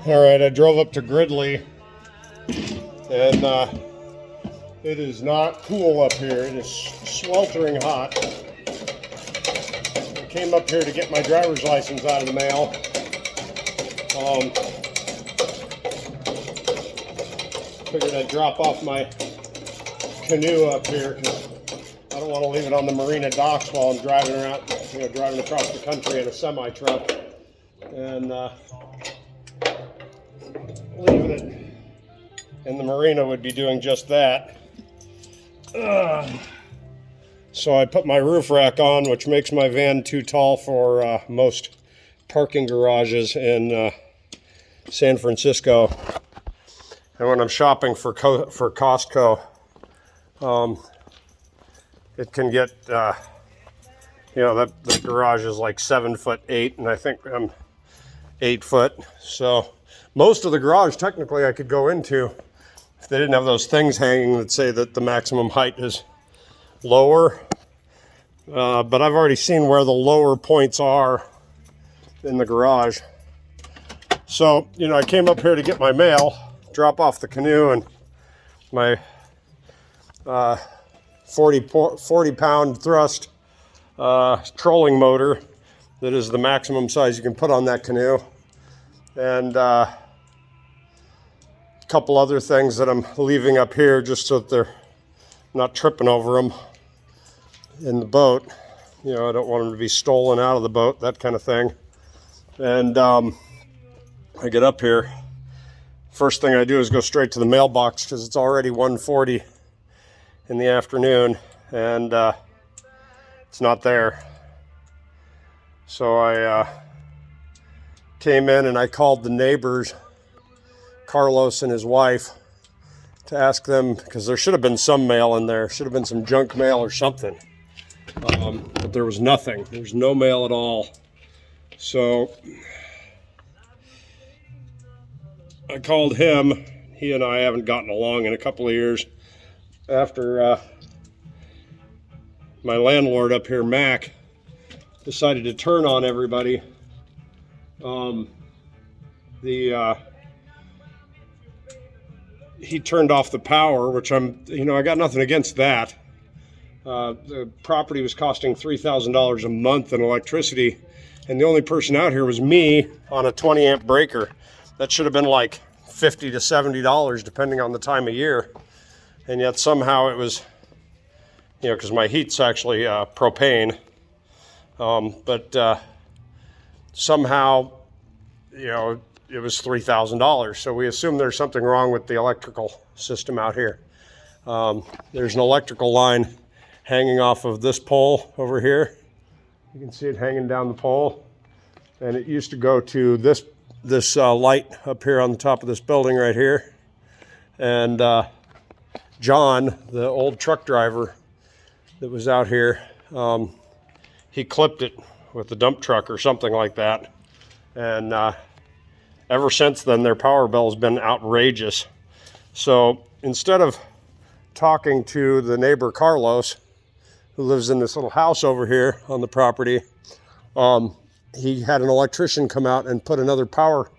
All right, I drove up to Gridley, and it is not cool up here. It is sweltering hot. I came up here to get my driver's license out of the mail. Figured I'd drop off my canoe up here. I don't want to leave it on the marina docks while I'm driving around, driving across the country in a semi truck. And leaving it in the marina would be doing just that. So I put my roof rack on, which makes my van too tall for most parking garages in San Francisco. And when I'm shopping for Costco, it can get, that the garage is like 7'8", and I think I'm 8 foot. So most of the garage, technically, I could go into if they didn't have those things hanging that say that the maximum height is lower. But I've already seen where the lower points are in the garage. So, I came up here to get my mail, drop off the canoe and my 40-pound thrust trolling motor that is the maximum size you can put on that canoe. And a couple other things that I'm leaving up here just so that they're not tripping over them in the boat. I don't want them to be stolen out of the boat, that kind of thing. And I get up here. First thing I do is go straight to the mailbox because it's already 1:40 in the afternoon and it's not there. So I came in and I called the neighbors, Carlos and his wife, to ask them, because there should have been some mail in there, should have been some junk mail or something. But there was nothing. There was no mail at all. So I called him. He and I haven't gotten along in a couple of years. After my landlord up here, Mac, decided to turn on everybody, he turned off the power, which I got nothing against that. The property was costing $3,000 a month in electricity, and the only person out here was me on a 20 amp breaker. That should have been like $50 to $70 depending on the time of year. And yet somehow it was, because my heat's actually propane, but somehow, it was $3,000. So we assume there's something wrong with the electrical system out here. There's an electrical line hanging off of this pole over here. You can see it hanging down the pole. And it used to go to this light up here on the top of this building right here. And John, the old truck driver that was out here, he clipped it with a dump truck or something like that. And ever since then, their power bill has been outrageous. So instead of talking to the neighbor Carlos, who lives in this little house over here on the property, he had an electrician come out and put another power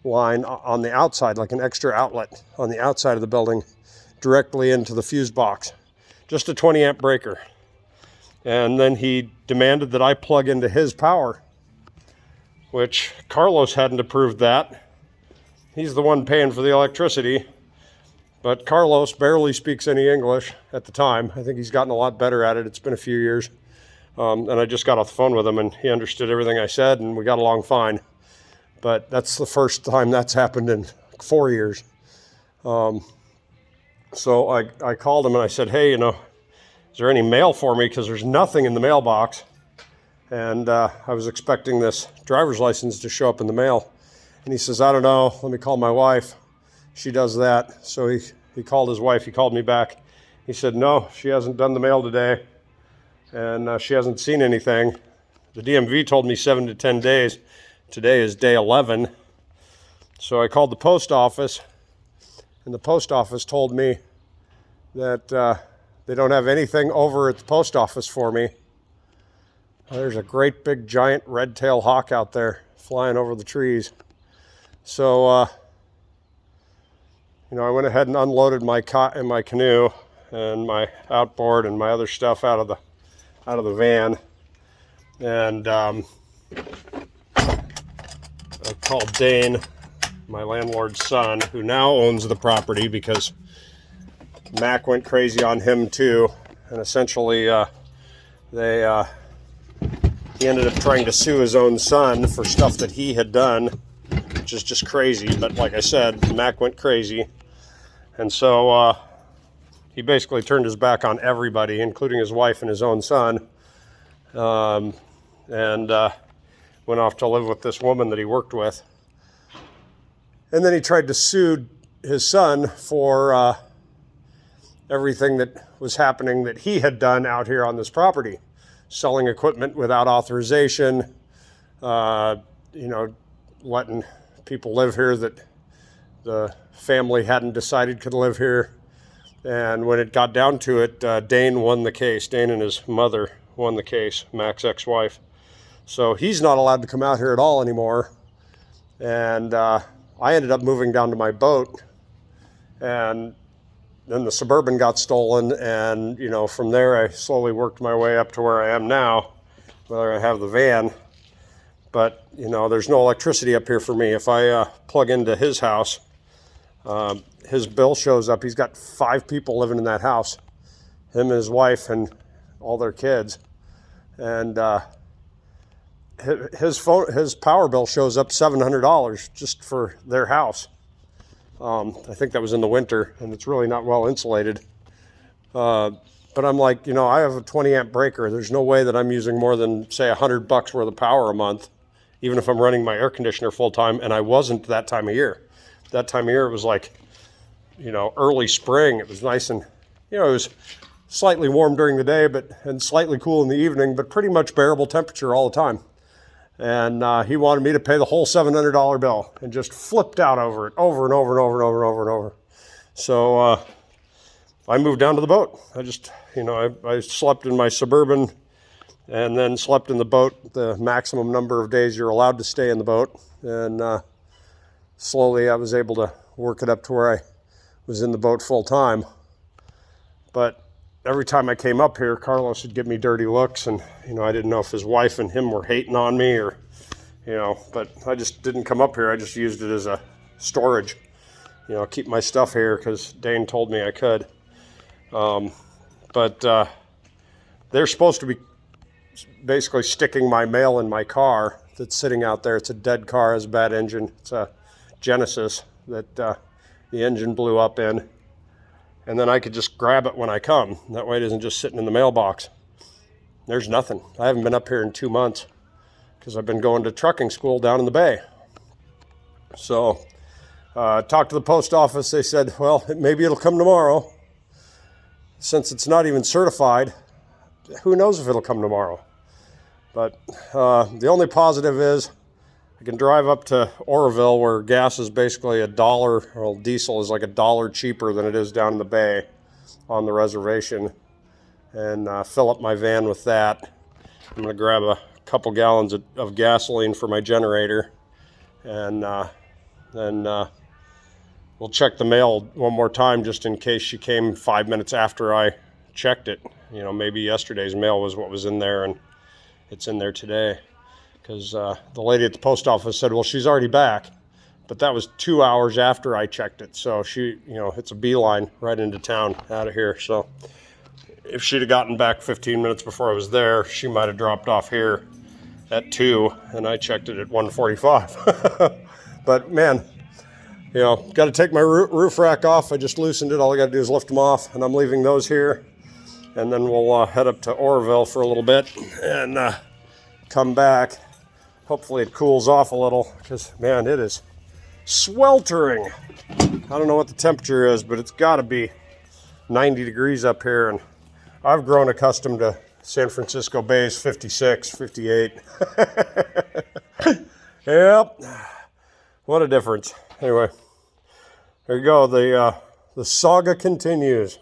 line on the outside, like an extra outlet on the outside of the building, directly into the fuse box. Just a 20 amp breaker. And then he demanded that I plug into his power, which Carlos hadn't approved that. He's the one paying for the electricity. But Carlos barely speaks any English at the time. I think he's gotten a lot better at it. It's been a few years. And I just got off the phone with him and he understood everything I said and we got along fine. But that's the first time that's happened in 4 years. So I called him and I said, hey, is there any mail for me? Because there's nothing in the mailbox. And I was expecting this driver's license to show up in the mail. And he says, I don't know. Let me call my wife. She does that. So he called his wife. He called me back. He said, no, she hasn't done the mail today. And she hasn't seen anything. The DMV told me 7 to 10 days. Today is day 11. So I called the post office. And the post office told me that they don't have anything over at the post office for me. There's a great big giant red-tailed hawk out there flying over the trees. So, I went ahead and unloaded my cot in my canoe and my outboard and my other stuff out of the van, and I called Dane, my landlord's son, who now owns the property because Mac went crazy on him too, and essentially he ended up trying to sue his own son for stuff that he had done, which is just crazy. But like I said, Mac went crazy, and so he basically turned his back on everybody, including his wife and his own son, and went off to live with this woman that he worked with. And then he tried to sue his son for everything that was happening that he had done out here on this property, selling equipment without authorization, letting people live here that the family hadn't decided could live here. And when it got down to it, Dane won the case. Dane and his mother won the case, Mac's ex-wife. So he's not allowed to come out here at all anymore. And I ended up moving down to my boat, and then the Suburban got stolen, and from there I slowly worked my way up to where I am now, where I have the van. But there's no electricity up here for me. If I plug into his house, his bill shows up. He's got 5 people living in that house, him and his wife and all their kids, and his power bill shows up $700 just for their house. I think that was in the winter, and it's really not well insulated. But I'm like, I have a 20 amp breaker. There's no way that I'm using more than, say, $100 worth of power a month, even if I'm running my air conditioner full time. And I wasn't that time of year. That time of year, it was like, early spring. It was nice, and it was slightly warm during the day, and slightly cool in the evening, but pretty much bearable temperature all the time. And he wanted me to pay the whole $700 bill, and just flipped out over it over and over and over and over and over and over. So I moved down to the boat. I just, I slept in my Suburban, and then slept in the boat the maximum number of days you're allowed to stay in the boat. And slowly I was able to work it up to where I was in the boat full time. But every time I came up here, Carlos would give me dirty looks, and I didn't know if his wife and him were hating on me or, but I just didn't come up here. I just used it as a storage, keep my stuff here because Dane told me I could. But they're supposed to be basically sticking my mail in my car that's sitting out there. It's a dead car, has a bad engine. It's a Genesis that the engine blew up in. And then I could just grab it when I come. That way it isn't just sitting in the mailbox. There's nothing. I haven't been up here in 2 months because I've been going to trucking school down in the bay. So talked to the post office. They said, well, maybe it'll come tomorrow. Since it's not even certified, who knows if it'll come tomorrow. But the only positive is I can drive up to Oroville, where gas is basically $1, or diesel is like $1 cheaper than it is down in the bay on the reservation, and fill up my van with that. I'm going to grab a couple gallons of gasoline for my generator, and then we'll check the mail one more time just in case she came 5 minutes after I checked it. Maybe yesterday's mail was what was in there, and it's in there today. Because the lady at the post office said, well, she's already back. But that was 2 hours after I checked it. So she, it's a beeline right into town out of here. So if she'd have gotten back 15 minutes before I was there, she might have dropped off here at 2, and I checked it at 1:45. But man, got to take my roof rack off. I just loosened it. All I got to do is lift them off, and I'm leaving those here. And then we'll head up to Oroville for a little bit and come back. Hopefully it cools off a little, because, man, it is sweltering. I don't know what the temperature is, but it's got to be 90 degrees up here. And I've grown accustomed to San Francisco Bay's 56, 58. Yep. What a difference. Anyway, there you go. The saga continues.